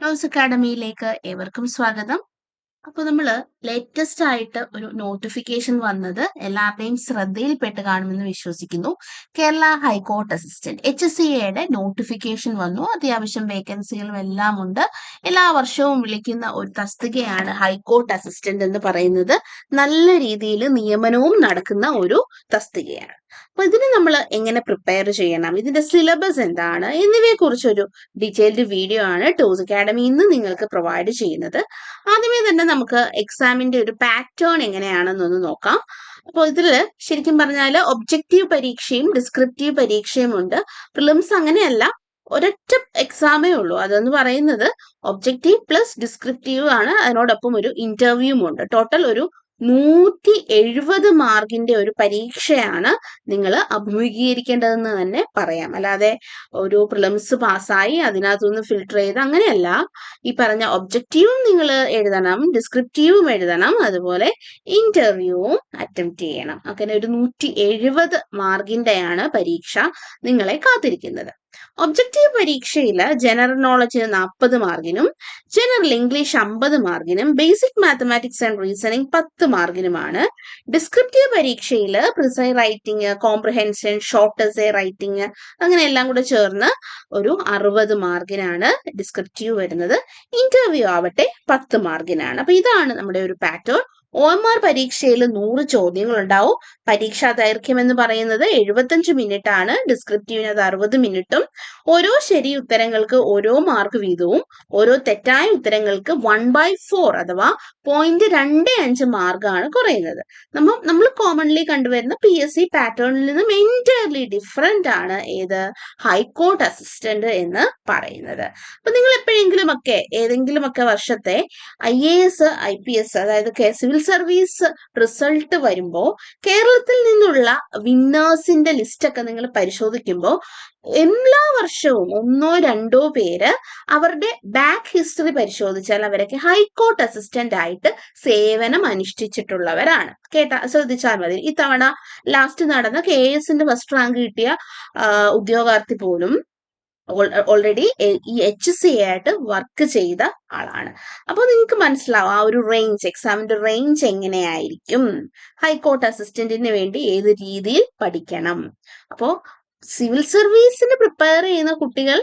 House അക്കാഡമിയിലേക്ക് ഏവർക്കും സ്വാഗതം. അപ്പോൾ നമ്മൾ ലേറ്റസ്റ്റ് ആയിട്ട് ഒരു നോട്ടിഫിക്കേഷൻ വന്നത് എല്ലാവരുടെയും ശ്രദ്ധയിൽപ്പെട്ട് കാണുമെന്ന് വിശ്വസിക്കുന്നു. കേരള ഹൈക്കോർട്ട് അസിസ്റ്റന്റ് HCAയുടെ നോട്ടിഫിക്കേഷൻ വന്നു. അത്യാവശ്യം വേക്കൻസികളും എല്ലാം ഉണ്ട്. എല്ലാ വർഷവും വിളിക്കുന്ന ഒരു തസ്തികയാണ് ഹൈക്കോർട്ട് അസിസ്റ്റന്റ് എന്ന് പറയുന്നത്. നല്ല രീതിയിൽ നിയമനവും നടക്കുന്ന ഒരു തസ്തികയാണ്. അപ്പൊ ഇതിന് നമ്മൾ എങ്ങനെ പ്രിപ്പയർ ചെയ്യണം, ഇതിന്റെ സിലബസ് എന്താണ് എന്നിവയെ കുറിച്ചൊരു ഡീറ്റെയിൽഡ് വീഡിയോ ആണ് ടോസ് അക്കാഡമി ഇന്ന് നിങ്ങൾക്ക് പ്രൊവൈഡ് ചെയ്യുന്നത്. ആദ്യമേ തന്നെ നമുക്ക് എക്സാമിന്റെ ഒരു പാറ്റേൺ എങ്ങനെയാണെന്നൊന്ന് നോക്കാം. അപ്പോൾ ഇതിൽ ശരിക്കും പറഞ്ഞാൽ ഒബ്ജക്റ്റീവ് പരീക്ഷയും ഡിസ്ക്രിപ്റ്റീവ് പരീക്ഷയും ഉണ്ട്. പ്രിലിംസ് അങ്ങനെയല്ല, ഒരൊറ്റ എക്സാമേ ഉള്ളൂ. അതെന്ന് പറയുന്നത് ഒബ്ജക്റ്റീവ് പ്ലസ് ഡിസ്ക്രിപ്റ്റീവ് ആണ്. അതിനോടൊപ്പം ഒരു ഇന്റർവ്യൂവും ഉണ്ട്. ടോട്ടൽ ഒരു 170 മാർക്കിന്റെ ഒരു പരീക്ഷയാണ് നിങ്ങൾ അഭിമുഖീകരിക്കേണ്ടതെന്ന് തന്നെ പറയാം. അല്ലാതെ ഒരു പ്രിലിംസ് പാസ്സായി അതിനകത്തുനിന്ന് ഫിൽട്ടർ ചെയ്ത് അങ്ങനെയല്ല. ഈ പറഞ്ഞ ഒബ്ജക്റ്റീവും നിങ്ങൾ എഴുതണം, ഡിസ്ക്രിപ്റ്റീവും എഴുതണം, അതുപോലെ ഇന്റർവ്യൂവും അറ്റംപ്റ്റ് ചെയ്യണം. അങ്ങനെ ഒരു 170 മാർക്കിന്റെയാണ് പരീക്ഷ നിങ്ങളെ കാത്തിരിക്കുന്നത്. ഒബ്ജക്റ്റീവ് പരീക്ഷയിൽ ജനറൽ നോളജ് 40 മാർക്കിനും ജനറൽ ഇംഗ്ലീഷ് 50 മാർക്കിനും ബേസിക് മാത്തമാറ്റിക്സ് ആൻഡ് റീസണിംഗ് 10 മാർക്കിനുമാണ്. ഡിസ്ക്രിപ്റ്റീവ് പരീക്ഷയിൽ precis writing, comprehension, short essay writing അങ്ങനെ എല്ലാം കൂടെ ചേർന്ന് ഒരു 60 മാർക്കിനാണ് ഡിസ്ക്രിപ്റ്റീവ് വരുന്നത്. ഇന്റർവ്യൂ ആവട്ടെ 10 മാർക്കിനാണ്. അപ്പൊ ഇതാണ് നമ്മുടെ ഒരു പാറ്റേൺ. OMR പരീക്ഷയിൽ 100 ചോദ്യങ്ങൾ ഉണ്ടാവും. പരീക്ഷാ ദൈർഘ്യം എന്ന് പറയുന്നത് 75 മിനിറ്റ് ആണ്. ഡിസ്ക്രിപ്റ്റീവിന് അത് 60 മിനിറ്റും. ഓരോ ശരി ഉത്തരങ്ങൾക്ക് ഓരോ മാർക്ക് വീതവും, ഓരോ തെറ്റായ ഉത്തരങ്ങൾക്ക് 1/4 അഥവാ 0.25 മാർക്കാണ് കുറയുന്നത്. നമ്മൾ കോമൺലി കണ്ടുവരുന്ന PSC പാറ്റേണിൽ നിന്നും എൻറ്റയർലി ഡിഫറെന്റ് ആണ് ഏത് ഹൈക്കോർട്ട് അസിസ്റ്റന്റ് എന്ന് പറയുന്നത്. അപ്പൊ നിങ്ങൾ ഏതെങ്കിലുമൊക്കെ വർഷത്തെ IAS IPS അതായത് സിവിൽ സർവീസ് റിസൾട്ട് വരുമ്പോൾ കേരളത്തിൽ നിന്നുള്ള വിന്നേഴ്സിന്റെ ലിസ്റ്റ് ഒക്കെ നിങ്ങൾ പരിശോധിക്കുമ്പോൾ എല്ലാ വർഷവും 1-2 പേര് അവരുടെ ബാക്ക് ഹിസ്റ്ററി പരിശോധിച്ചാൽ അവരൊക്കെ ഹൈക്കോർട്ട് അസിസ്റ്റന്റ് ആയിട്ട് സേവനം അനുഷ്ഠിച്ചിട്ടുള്ളവരാണ്. ശ്രദ്ധിച്ചാൽ മതി. ഇത്തവണ ലാസ്റ്റ് നടന്ന KSന്റെ ഫസ്റ്റ് റാങ്ക് കിട്ടിയ ഉദ്യോഗാർത്ഥി പോലും ഓൾറെഡി ഈ HCA ആയിട്ട് വർക്ക് ചെയ്ത ആളാണ്. അപ്പോൾ നിങ്ങൾക്ക് മനസ്സിലാവും ആ ഒരു എക്സാമിന്റെ റേഞ്ച് എങ്ങനെയായിരിക്കും. ഹൈക്കോർട്ട് അസിസ്റ്റന്റിന് വേണ്ടി ഏത് രീതിയിൽ പഠിക്കണം. അപ്പോൾ സിവിൽ സർവീസിന് പ്രിപ്പയർ ചെയ്യുന്ന കുട്ടികൾ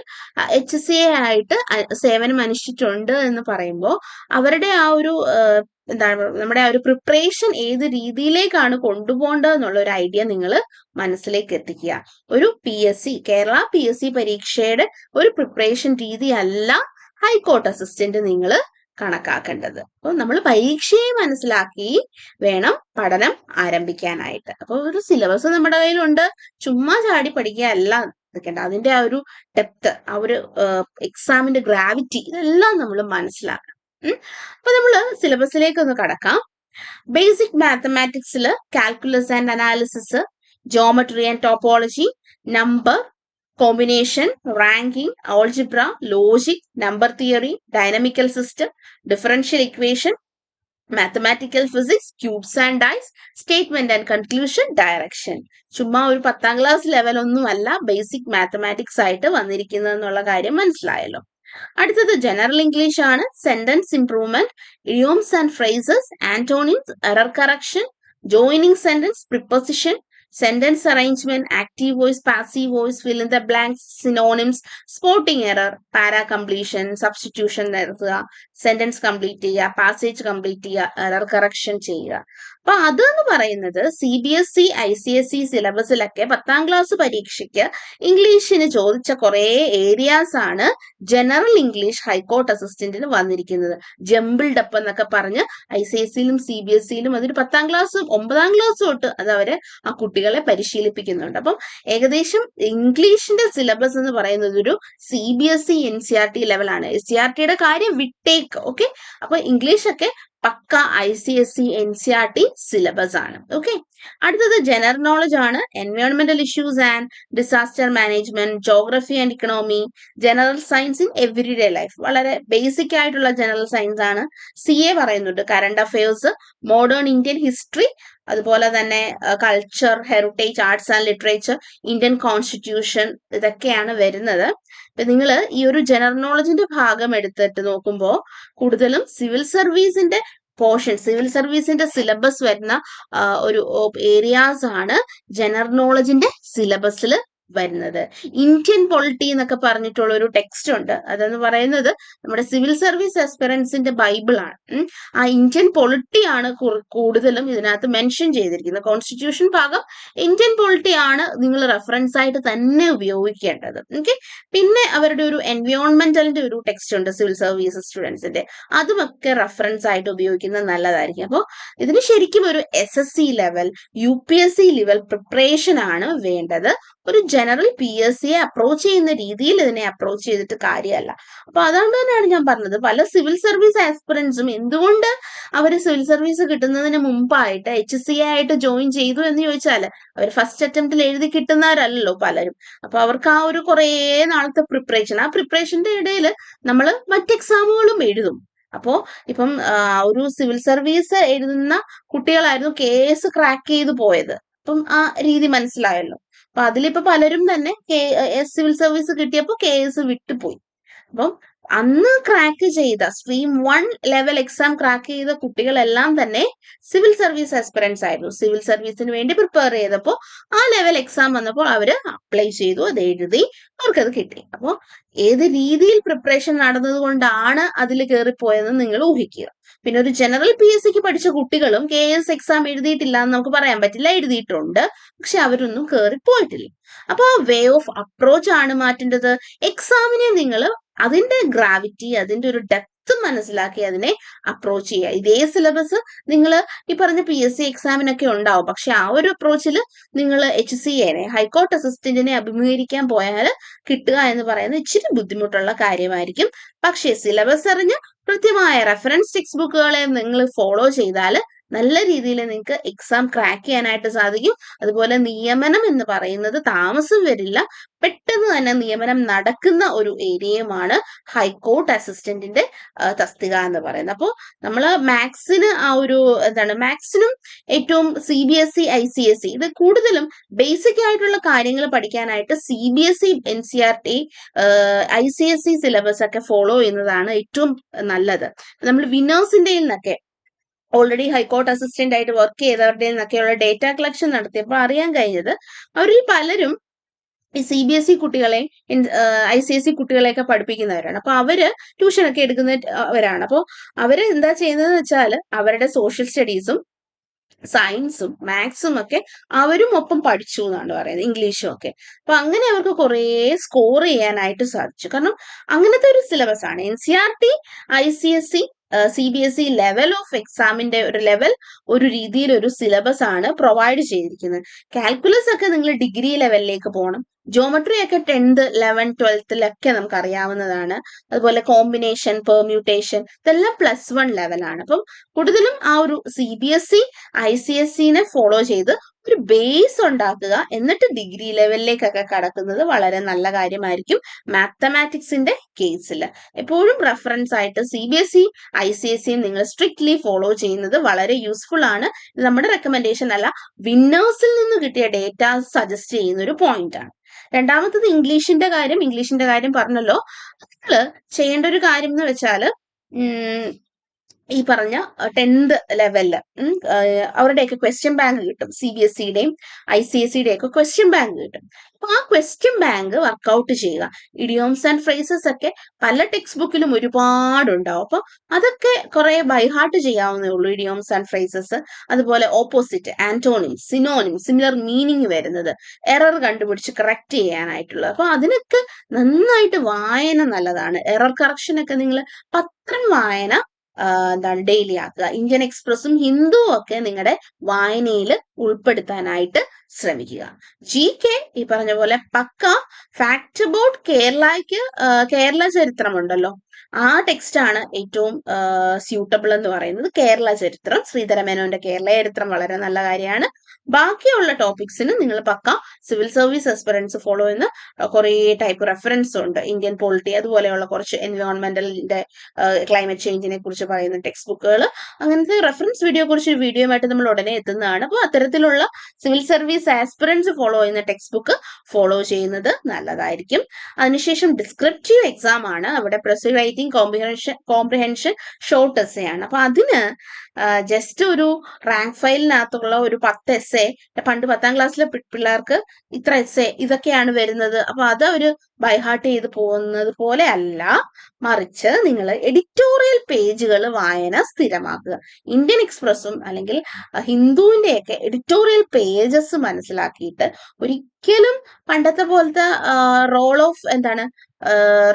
HCA ആയിട്ട് സേവനം അനുഷ്ഠിച്ചിട്ടുണ്ട് എന്ന് പറയുമ്പോൾ അവരുടെ ആ ഒരു നമ്മുടെ ആ ഒരു പ്രിപ്പറേഷൻ ഏത് രീതിയിലേക്കാണ് കൊണ്ടുപോകേണ്ടത് എന്നുള്ള ഒരു ഐഡിയ നിങ്ങൾ മനസ്സിലേക്ക് എത്തിക്കുക. ഒരു കേരള PSC പരീക്ഷയുടെ ഒരു പ്രിപ്പറേഷൻ രീതി അല്ല ഹൈക്കോർട്ട് അസിസ്റ്റന്റ് നിങ്ങൾ കണക്കാക്കേണ്ടത്. അപ്പോൾ നമ്മൾ പരീക്ഷയെ മനസ്സിലാക്കി വേണം പഠനം ആരംഭിക്കാനായിട്ട്. അപ്പോൾ ഒരു സിലബസ് നമ്മുടെ കയ്യിലുണ്ട്, ചുമ്മാ ചാടി പഠിക്കുക അല്ല നിൽക്കേണ്ട. അതിന്റെ ആ ഒരു ഡെപ്ത്, ആ ഒരു എക്സാമിന്റെ ഗ്രാവിറ്റി ഇതെല്ലാം നമ്മൾ മനസ്സിലാക്കണം. അപ്പൊ നമ്മൾ സിലബസിലേക്ക് ഒന്ന് കടക്കാം. ബേസിക് മാത്തമാറ്റിക്സിൽ calculus and analysis, geometry and topology, number, combination, ranking, algebra, logic, number theory, dynamical system, differential equation, mathematical physics, cubes and dice, statement and conclusion, direction. ചുമ്മാ ഒരു 10ാം ക്ലാസ് ലെവൽ ഒന്നുമല്ല ബേസിക് മാത്തമാറ്റിക്സ് ആയിട്ട് വന്നിരിക്കുന്നത് എന്നുള്ള കാര്യം മനസ്സിലായല്ലോ. അടുത്തത് ജനറൽ ഇംഗ്ലീഷ് ആണ്. Sentence improvement, idioms and phrases, antonyms, error correction, joining sentence, preposition, sentence arrangement, active voice, passive voice, fill in the blanks, synonyms, spotting error, para completion, substitution നടത്തുക, sentence complete ചെയ്യുക, passage complete ചെയ്യുക, error correction ചെയ്യുക. അപ്പൊ അതെന്ന് പറയുന്നത് CBSE ICSE സിലബസിലൊക്കെ 10ാം class പരീക്ഷയ്ക്ക് ഇംഗ്ലീഷിന് ചോദിച്ച കുറെ ഏരിയാസ് ആണ് ജനറൽ ഇംഗ്ലീഷ് ഹൈക്കോർട്ട് അസിസ്റ്റന്റിന് വന്നിരിക്കുന്നത്. ജംബിൾഡ് അപ്പ് എന്നൊക്കെ പറഞ്ഞ് ICSEയിലും CBSEയിലും അതൊരു 10ാം ക്ലാസ് 9ാം ക്ലാസ് തൊട്ട് അത് അവര് ആ കുട്ടികളെ പരിശീലിപ്പിക്കുന്നുണ്ട്. അപ്പം ഏകദേശം ഇംഗ്ലീഷിന്റെ സിലബസ് എന്ന് പറയുന്നത് ഒരു CBSE NCERT ലെവലാണ്. SCERTയുടെ കാര്യം വിട്ടേക്ക്. ഓക്കെ, അപ്പൊ ഇംഗ്ലീഷൊക്കെ പക്ക ICSE NCERT സിലബസ് ആണ്. ഓക്കെ, അടുത്തത് ജനറൽ നോളജ് ആണ്. എൻവയോൺമെന്റൽ issues and disaster management, geography and economy, general science in everyday life. വളരെ ബേസിക് ആയിട്ടുള്ള ജനറൽ സയൻസ് ആണ്. CA പറയുന്നുണ്ട്, current affairs, modern Indian history, അതുപോലെ തന്നെ culture, heritage, arts and literature, Indian constitution, ഇതൊക്കെയാണ് വരുന്നത്. ഇപ്പൊ നിങ്ങൾ ഈ ഒരു ജനറൽ നോളജിന്റെ ഭാഗം എടുത്തിട്ട് നോക്കുമ്പോൾ കൂടുതലും സിവിൽ സർവീസിന്റെ പോർഷൻ, സിവിൽ സർവീസിന്റെ സിലബസ് വരുന്ന ഒരു ഏരിയാസ് ആണ് ജനറൽ നോളജിന്റെ സിലബസിൽ വരുന്നത്. ഇന്ത്യൻ പൊളിറ്റി എന്നൊക്കെ പറഞ്ഞിട്ടുള്ള ഒരു ടെക്സ്റ്റ് ഉണ്ട്. അതെന്ന് പറയുന്നത് നമ്മുടെ സിവിൽ സർവീസ് ആസ്പിറൻസിന്റെ ബൈബിൾ ആണ്. ആ ഇന്ത്യൻ പൊളിറ്റി ആണ് കൂടുതലും ഇതിനകത്ത് മെൻഷൻ ചെയ്തിരിക്കുന്നത്. കോൺസ്റ്റിറ്റ്യൂഷൻ ഭാഗം ഇന്ത്യൻ പൊളിറ്റി ആണ് നിങ്ങൾ റെഫറൻസ് ആയിട്ട് തന്നെ ഉപയോഗിക്കേണ്ടത്. ഓക്കെ, പിന്നെ അവരുടെ ഒരു എൻവയോൺമെന്റലിന്റെ ഒരു ടെക്സ്റ്റ് ഉണ്ട് സിവിൽ സർവീസ് സ്റ്റുഡൻസിന്റെ, അതുമൊക്കെ റെഫറൻസ് ആയിട്ട് ഉപയോഗിക്കുന്നത് നല്ലതായിരിക്കും. അപ്പോൾ ഇതിന് ശരിക്കും ഒരു SSC level, UPSC level preparation ആണ് വേണ്ടത്. ഒരു ജനറൽ PSC അപ്രോച്ച് ചെയ്യുന്ന രീതിയിൽ ഇതിനെ അപ്രോച്ച് ചെയ്തിട്ട് കാര്യമല്ല. അപ്പൊ അതുകൊണ്ട് തന്നെയാണ് ഞാൻ പറഞ്ഞത്, പല സിവിൽ സർവീസ് ആസ്പിറൻസും എന്തുകൊണ്ട് അവർ സിവിൽ സർവീസ് കിട്ടുന്നതിന് മുമ്പായിട്ട് HSC ആയിട്ട് ജോയിൻ ചെയ്തു എന്ന് ചോദിച്ചാൽ, അവർ ഫസ്റ്റ് അറ്റംപ്റ്റിൽ എഴുതി കിട്ടുന്നവരല്ലോ പലരും. അപ്പൊ അവർക്ക് ആ ഒരു കുറേ നാളത്തെ പ്രിപ്പറേഷൻ, ആ പ്രിപ്പറേഷന്റെ ഇടയിൽ നമ്മൾ മറ്റ് എക്സാമുകളും എഴുതും. അപ്പോ ഇപ്പം ഒരു സിവിൽ സർവീസ് എഴുതുന്ന കുട്ടികളായിരുന്നു KS ക്രാക്ക് ചെയ്ത് പോയത്. അപ്പം ആ രീതി മനസ്സിലായല്ലോ. അപ്പൊ അതിലിപ്പോ പലരും തന്നെ സിവിൽ സർവീസ് കിട്ടിയപ്പോ KS വിട്ടുപോയി. അപ്പം അന്ന് ക്രാക്ക് ചെയ്ത സ്ട്രീം 1 ലെവൽ എക്സാം ക്രാക്ക് ചെയ്ത കുട്ടികളെല്ലാം തന്നെ സിവിൽ സർവീസ് ആസ്പിറൻസ് ആയിരുന്നു. സിവിൽ സർവീസിന് വേണ്ടി പ്രിപ്പയർ ചെയ്തപ്പോൾ ആ ലെവൽ എക്സാം വന്നപ്പോൾ അവര് അപ്ലൈ ചെയ്തു, അത് എഴുതി, അവർക്കത് കിട്ടി. അപ്പോൾ ഏത് രീതിയിൽ പ്രിപ്പറേഷൻ നടന്നത് കൊണ്ടാണ് അതിൽ കയറിപ്പോയതെന്ന് നിങ്ങൾ ഊഹിക്കുക. പിന്നെ ഒരു ജനറൽ PSCക്ക് പഠിച്ച കുട്ടികളും KS എക്സാം എഴുതിയിട്ടില്ല എന്ന് നമുക്ക് പറയാൻ പറ്റില്ല, എഴുതിയിട്ടുണ്ട്, പക്ഷെ അവരൊന്നും കയറിപ്പോയിട്ടില്ല. അപ്പൊ ആ വേ ഓഫ് അപ്രോച്ച് ആണ് മാറ്റേണ്ടത്. എക്സാമിനെ നിങ്ങൾ അതിന്റെ ഗ്രാവിറ്റി, അതിന്റെ ഒരു ഡെപ്ത് മനസ്സിലാക്കി അതിനെ അപ്രോച്ച് ചെയ്യുക. ഇതേ സിലബസ് നിങ്ങൾ ഈ പറഞ്ഞ PSC എക്സാമിനൊക്കെ ഉണ്ടാവും, പക്ഷെ ആ ഒരു അപ്രോച്ചിൽ നിങ്ങൾ HCA ഹൈക്കോർട്ട് അസിസ്റ്റന്റിനെ അഭിമുഖീകരിക്കാൻ പോയാൽ കിട്ടുക എന്ന് പറയുന്നത് ഇച്ചിരി ബുദ്ധിമുട്ടുള്ള കാര്യമായിരിക്കും. പക്ഷേ സിലബസ് അറിഞ്ഞ് കൃത്യമായ റെഫറൻസ് ടെക്സ്റ്റ് ബുക്കുകളെ നിങ്ങൾ ഫോളോ ചെയ്താൽ നല്ല രീതിയിൽ നിങ്ങൾക്ക് എക്സാം ക്രാക്ക് ചെയ്യാനായിട്ട് സാധിക്കും. അതുപോലെ നിയമനം എന്ന് പറയുന്നത് താമസം വരില്ല, പെട്ടെന്ന് തന്നെ നിയമനം നടക്കുന്ന ഒരു ഏരിയയുമാണ് ഹൈക്കോർട്ട് അസിസ്റ്റന്റിന്റെ തസ്തിക എന്ന് പറയുന്നത്. അപ്പോൾ നമ്മൾ മാത്സിന് ആ ഒരു മാത്സിനും ഏറ്റവും CBSE ICSE ഇത് കൂടുതലും ബേസിക് ആയിട്ടുള്ള കാര്യങ്ങൾ പഠിക്കാനായിട്ട് CBSE NCERT ICSE സിലബസ് ഒക്കെ ഫോളോ ചെയ്യുന്നതാണ് ഏറ്റവും നല്ലത്. നമ്മൾ വിന്നേഴ്സിന്റെ നിന്നൊക്കെ ഓൾറെഡി ഹൈക്കോർട്ട് അസിസ്റ്റന്റ് ആയിട്ട് വർക്ക് ചെയ്തവരുടെ നിന്നൊക്കെയുള്ള ഡേറ്റ കളക്ഷൻ നടത്തിയപ്പോൾ അറിയാൻ കഴിഞ്ഞത് അവരിൽ പലരും ഈ CBSE കുട്ടികളെയും ICSE കുട്ടികളെയൊക്കെ പഠിപ്പിക്കുന്നവരാണ്. അപ്പൊ അവര് ട്യൂഷനൊക്കെ എടുക്കുന്നവരാണ്. അപ്പോൾ അവര് എന്താ ചെയ്യുന്നതെന്ന് വെച്ചാൽ അവരുടെ സോഷ്യൽ സ്റ്റഡീസും സയൻസും മാത്സും ഒക്കെ അവരും ഒപ്പം പഠിച്ചു എന്നാണ് പറയുന്നത്, ഇംഗ്ലീഷും ഒക്കെ. അപ്പൊ അങ്ങനെ അവർക്ക് കുറേ സ്കോർ ചെയ്യാനായിട്ട് സാധിച്ചു. കാരണം അങ്ങനത്തെ ഒരു സിലബസ് ആണ് NCERT ICSE CBSE level of എക്സാമിന്റെ ഒരു ലെവൽ, ഒരു രീതിയിൽ ഒരു സിലബസ് ആണ് പ്രൊവൈഡ് ചെയ്തിരിക്കുന്നത്. കാൽക്കുലസ് ഒക്കെ നിങ്ങൾ ഡിഗ്രി ലെവലിലേക്ക് പോകണം. ജോമെട്രി ഒക്കെ 10th 11th 12th നമുക്ക് അറിയാവുന്നതാണ്. അതുപോലെ കോമ്പിനേഷൻ, പെർമ്യൂട്ടേഷൻ ഇതെല്ലാം +1 ലെവലാണ്. അപ്പം കൂടുതലും ആ ഒരു CBSE ICSE ഫോളോ ചെയ്ത് ഒരു ബേസ് ഉണ്ടാക്കുക, എന്നിട്ട് ഡിഗ്രി ലെവലിലേക്കൊക്കെ കടക്കുന്നത് വളരെ നല്ല കാര്യമായിരിക്കും. മാത്തമാറ്റിക്സിന്റെ കേസിൽ എപ്പോഴും റെഫറൻസ് ആയിട്ട് CBSE ICSE നിങ്ങൾ സ്ട്രിക്ട്ലി ഫോളോ ചെയ്യുന്നത് വളരെ യൂസ്ഫുൾ ആണ്. ഇത് നമ്മുടെ റെക്കമെൻഡേഷൻ അല്ല, വിന്നേഴ്സിൽ നിന്ന് കിട്ടിയ ഡേറ്റ സജസ്റ്റ് ചെയ്യുന്ന ഒരു പോയിന്റ് ആണ്. രണ്ടാമത്തത് ഇംഗ്ലീഷിന്റെ കാര്യം പറഞ്ഞല്ലോ. നിങ്ങൾ ചെയ്യേണ്ട ഒരു കാര്യം എന്ന് വെച്ചാൽ ഈ പറഞ്ഞ 10th ലെവലില് അവരുടെയൊക്കെ ക്വസ്റ്റ്യൻ ബാങ്ക് കിട്ടും. CBSEയുടെയും ICSEയുടെയും ഒക്കെ ക്വസ്റ്റ്യൻ ബാങ്ക് കിട്ടും. അപ്പൊ ആ ക്വസ്റ്റ്യൻ ബാങ്ക് വർക്ക്ഔട്ട് ചെയ്യുക. ഇഡിയോംസ് ആൻഡ് ഫ്രേസസ് ഒക്കെ പല ടെക്സ്റ്റ് ബുക്കിലും ഒരുപാടുണ്ടാവും. അപ്പൊ അതൊക്കെ കുറെ ബൈഹാർട്ട് ചെയ്യാവുന്നേ ഉള്ളൂ. ഇഡിയോംസ് ആൻഡ് ഫ്രേസസ്, അതുപോലെ opposite, antonym, synonym, similar meaning വരുന്നത്, എറർ കണ്ടുപിടിച്ച് കറക്റ്റ് ചെയ്യാനായിട്ടുള്ളത്. അപ്പൊ അതിനൊക്കെ നന്നായിട്ട് വായന നല്ലതാണ്. എറർ കറക്ഷൻ ഒക്കെ നിങ്ങൾ പത്രം വായന ഡെയിലി ആക്കുക. ഇന്ത്യൻ എക്സ്പ്രസും ഹിന്ദുവും ഒക്കെ നിങ്ങളുടെ വായനയിൽ ഉൾപ്പെടുത്താനായിട്ട് ശ്രമിക്കുക. GK ഈ പറഞ്ഞ പോലെ പക്ക ഫാക്ട് അബൌട്ട് കേരള ചരിത്രമുണ്ടല്ലോ, ആ ടെക്സ്റ്റ് ആണ് ഏറ്റവും സ്യൂട്ടബിൾ എന്ന് പറയുന്നത്. കേരള ചരിത്രം, ശ്രീധരമേനോന്റെ കേരള ചരിത്രം വളരെ നല്ല കാര്യമാണ്. ബാക്കിയുള്ള ടോപ്പിക്സിന് നിങ്ങൾ പക്ക സിവിൽ സർവീസ് ആസ്പിറൻസ് ഫോളോ ചെയ്യുന്ന കുറേ ടൈപ്പ് റെഫറൻസ് ഉണ്ട്. ഇന്ത്യൻ പൊളിറ്റി, അതുപോലെയുള്ള കുറച്ച് എൻവയോൺമെന്റലിന്റെ ക്ലൈമറ്റ് ചേഞ്ചിനെ കുറിച്ച് പറയുന്ന ടെക്സ്റ്റ് ബുക്കുകൾ, അങ്ങനത്തെ റെഫറൻസ് വീഡിയോ കുറിച്ച് വീഡിയോയുമായിട്ട് നമ്മൾ ഉടനെ എത്തുന്നതാണ്. അപ്പോൾ അത്തരത്തിൽ അത്തരത്തിലുള്ള സിവിൽ സർവീസ് ആസ്പിറൻസ് ഫോളോ ചെയ്യുന്ന ടെക്സ്റ്റ് ബുക്ക് ഫോളോ ചെയ്യുന്നത് നല്ലതായിരിക്കും. അതിനുശേഷം ഡിസ്ക്രിപ്റ്റീവ് എക്സാം ആണ്. അവിടെ പ്രിസീവ് റൈറ്റിംഗ്, കോംപ്രിഹെൻഷൻ, ഷോർട്ട് എസ്സേ ആണ്. അപ്പൊ അതിന് ജസ്റ്റ് ഒരു റാങ്ക് ഫയലിനകത്തുള്ള ഒരു 10 എസ്സേ, പണ്ട് 10ാം ക്ലാസ്സിലെ പിള്ളേർക്ക് ഇത്ര എസ്സേ ഇതൊക്കെയാണ് വരുന്നത്. അപ്പൊ അത് ഒരു ബൈഹാർട്ട് ചെയ്ത് പോകുന്നത് പോലെ അല്ല, മറിച്ച് നിങ്ങൾ എഡിറ്റോറിയൽ പേജുകൾ വായന സ്ഥിരമാക്കുക. ഇന്ത്യൻ എക്സ്പ്രസും അല്ലെങ്കിൽ ഹിന്ദുവിന്റെയൊക്കെ എഡിറ്റോറിയൽ പേജസ് മനസ്സിലാക്കിയിട്ട് ഒരിക്കലും പണ്ടത്തെ പോലത്തെ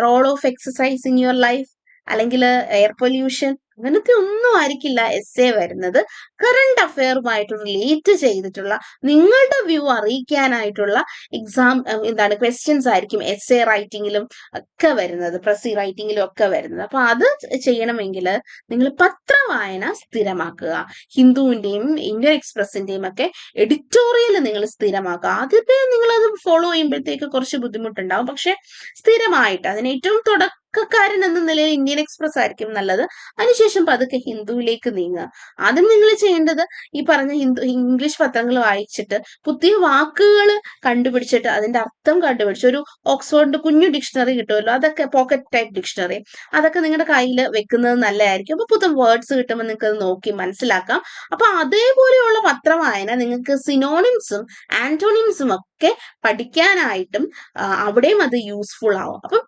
role of exercise in your life അല്ലെങ്കിൽ എയർ പൊല്യൂഷൻ അങ്ങനത്തെ ഒന്നും ആയിരിക്കില്ല എസ്സേ വരുന്നത്. കറണ്ട് അഫെയറുമായിട്ട് റിലേറ്റ് ചെയ്തിട്ടുള്ള നിങ്ങളുടെ വ്യൂ അറിയിക്കാനായിട്ടുള്ള ക്വസ്റ്റ്യൻസ് ആയിരിക്കും എസ്സേ റൈറ്റിങ്ങിലും ഒക്കെ വരുന്നത്, പ്രസി റൈറ്റിങ്ങിലും ഒക്കെ വരുന്നത്. അപ്പൊ അത് ചെയ്യണമെങ്കിൽ നിങ്ങൾ പത്രവായന സ്ഥിരമാക്കുക. ഹിന്ദുവിന്റെയും ഇന്ത്യൻ എക്സ്പ്രസിന്റെയും ഒക്കെ എഡിറ്റോറിയൽ നിങ്ങൾ സ്ഥിരമാക്കുക. ആദ്യത്തെ നിങ്ങൾ അത് ഫോളോ ചെയ്യുമ്പോഴത്തേക്ക് കുറച്ച് ബുദ്ധിമുട്ടുണ്ടാവും, പക്ഷെ സ്ഥിരമായിട്ട് അതിന് ഏറ്റവും തുടക്കക്കാരൻ എന്ന നിലയിൽ ഇന്ത്യൻ എക്സ്പ്രസ് ആയിരിക്കും നല്ലത്. അതിനുശേഷം പതുക്കെ ഹിന്ദുവിലേക്ക് നീങ്ങുക. ആദ്യം നിങ്ങൾ ചെയ്യേണ്ടത് ഈ പറഞ്ഞ ഇംഗ്ലീഷ് പത്രങ്ങൾ വായിച്ചിട്ട് പുതിയ വാക്കുകൾ കണ്ടുപിടിച്ചിട്ട് അതിന്റെ അർത്ഥം കണ്ടുപിടിച്ച്, ഒരു ഓക്സ്ഫോർഡിന്റെ കുഞ്ഞു ഡിക്ഷണറി കിട്ടുമല്ലോ, അതൊക്കെ പോക്കറ്റ് ടൈപ്പ് ഡിക്ഷണറി, അതൊക്കെ നിങ്ങളുടെ കയ്യിൽ വെക്കുന്നത് നല്ലതായിരിക്കും. അപ്പൊ പുതിയ വേർഡ്സ് കിട്ടുമ്പോൾ നിങ്ങൾക്ക് അത് നോക്കി മനസ്സിലാക്കാം. അപ്പൊ അതേപോലെയുള്ള പത്രവായന നിങ്ങൾക്ക് സിനോണിംസും ആന്റോണിംസും ഒക്കെ പഠിക്കാനായിട്ടും അവിടെയും അത് യൂസ്ഫുൾ ആവും. അപ്പം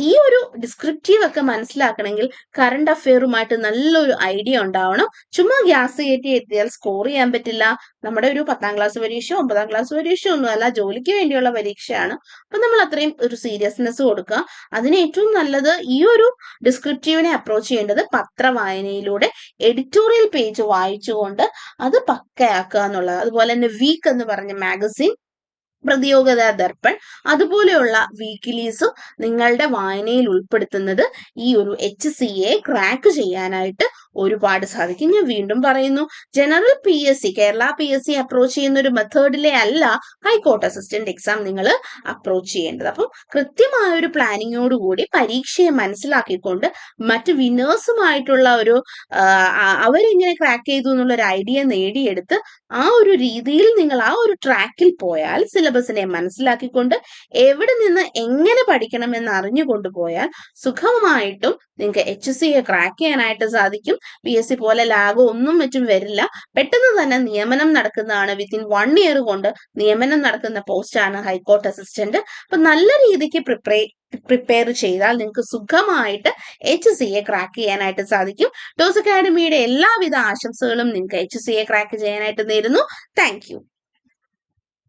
ഈ ഒരു ഡിസ്ക്രിപ്റ്റീവ് ഒക്കെ മനസ്സിലാക്കണമെങ്കിൽ കറണ്ട് അഫെയറുമായിട്ട് നല്ലൊരു ഐഡിയ ഉണ്ടാവണം. ചുമ്മാ ഗ്യാസ് കയറ്റി എത്തിയാൽ സ്കോർ ചെയ്യാൻ പറ്റില്ല. നമ്മുടെ ഒരു 10ാം ക്ലാസ് പരീക്ഷയോ 9ാം ക്ലാസ് പരീക്ഷയോ ഒന്നുമല്ല, ജോലിക്ക് വേണ്ടിയുള്ള പരീക്ഷയാണ്. അപ്പൊ നമ്മൾ അത്രയും ഒരു സീരിയസ്നെസ് കൊടുക്കുക. അതിന് ഏറ്റവും നല്ലത് ഈ ഒരു ഡിസ്ക്രിപ്റ്റീവിനെ അപ്രോച്ച് ചെയ്യേണ്ടത് പത്രവായനയിലൂടെ എഡിറ്റോറിയൽ പേജ് വായിച്ചുകൊണ്ട് അത് പക്കയാക്കുക എന്നുള്ളത്. അതുപോലെ തന്നെ വീക്ക് എന്ന് പറഞ്ഞ മാഗസിൻ, പ്രതിയോഗത ദർപ്പൺ, അതുപോലെയുള്ള വീക്കിലീസും നിങ്ങളുടെ വായനയിൽ ഉൾപ്പെടുത്തുന്നത് ഈ ഒരു HCA ക്രാക്ക് ചെയ്യാനായിട്ട് ഒരുപാട് സാധിക്കും. ഞാൻ വീണ്ടും പറയുന്നു, general PSC, Kerala PSC approach ചെയ്യുന്ന ഒരു മെത്തേഡിലെ അല്ല ഹൈക്കോർട്ട് അസിസ്റ്റന്റ് എക്സാം നിങ്ങൾ അപ്രോച്ച് ചെയ്യേണ്ടത്. അപ്പം കൃത്യമായ ഒരു പ്ലാനിങ്ങോടുകൂടി പരീക്ഷയെ മനസ്സിലാക്കിക്കൊണ്ട് മറ്റ് വിന്നേഴ്സുമായിട്ടുള്ള ഒരു അവരെങ്ങനെ ക്രാക്ക് ചെയ്തു എന്നുള്ള ഒരു ഐഡിയ നേടിയെടുത്ത് ആ ഒരു രീതിയിൽ നിങ്ങൾ ആ ഒരു ട്രാക്കിൽ പോയാൽ, സിലബസിനെ മനസ്സിലാക്കിക്കൊണ്ട് എവിടെ നിന്ന് എങ്ങനെ പഠിക്കണമെന്ന് അറിഞ്ഞുകൊണ്ട് പോയാൽ സുഖമായിട്ടും നിങ്ങൾക്ക് HCA ക്രാക്ക് ചെയ്യാനായിട്ട് സാധിക്കും. PSC പോലെ ലാഗോ ഒന്നും മറ്റും വരില്ല. പെട്ടെന്ന് തന്നെ നിയമനം നടക്കുന്നതാണ്. വിത്തിൻ 1 ഇയർ കൊണ്ട് നിയമനം നടക്കുന്ന പോസ്റ്റാണ് ഹൈക്കോർട്ട് അസിസ്റ്റന്റ്. അപ്പൊ നല്ല രീതിക്ക് പ്രിപ്പയർ ചെയ്താൽ നിങ്ങൾക്ക് സുഖമായിട്ട് HCA ക്രാക്ക് ചെയ്യാനായിട്ട് സാധിക്കും. ടോസ് അക്കാഡമിയുടെ എല്ലാവിധ ആശംസകളും നിങ്ങൾക്ക് HCA ക്രാക്ക് ചെയ്യാനായിട്ട് നേരുന്നു. Thank you.